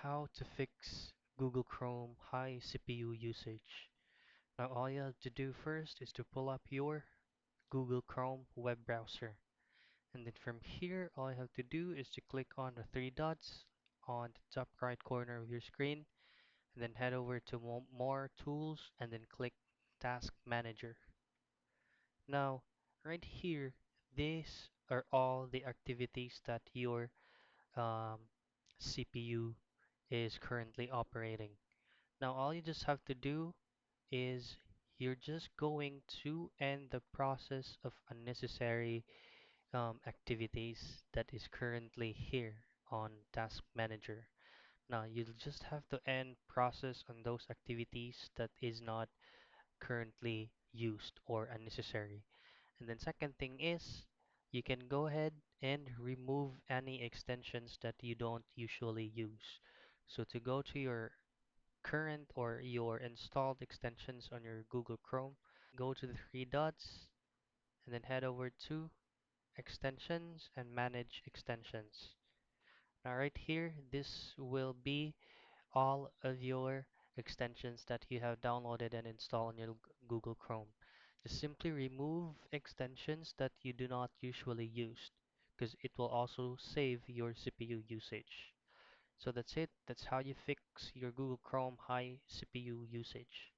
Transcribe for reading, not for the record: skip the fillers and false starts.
how to fix Google Chrome high CPU usage. Now all you have to do first is to pull up your Google Chrome web browser. And then from here, all you have to do is to click on the three dots on the top right corner of your screen, and then head over to more tools, and then click Task Manager. Now, right here, these are all the activities that your um, CPU is currently operating. Now, all you just have to do is you're just going to end the process of unnecessary activities that is currently here on Task Manager. Now, you'll just have to end process on those activities that is not currently used or unnecessary. And then second thing is you can go ahead and remove any extensions that you don't usually use. So to go to your current or your installed extensions on your Google Chrome, go to the three dots and then head over to extensions and manage extensions. Now right here, this will be all of your extensions that you have downloaded and installed on your Google Chrome. Just simply remove extensions that you do not usually use because it will also save your CPU usage. So that's it. That's how you fix your Google Chrome high CPU usage.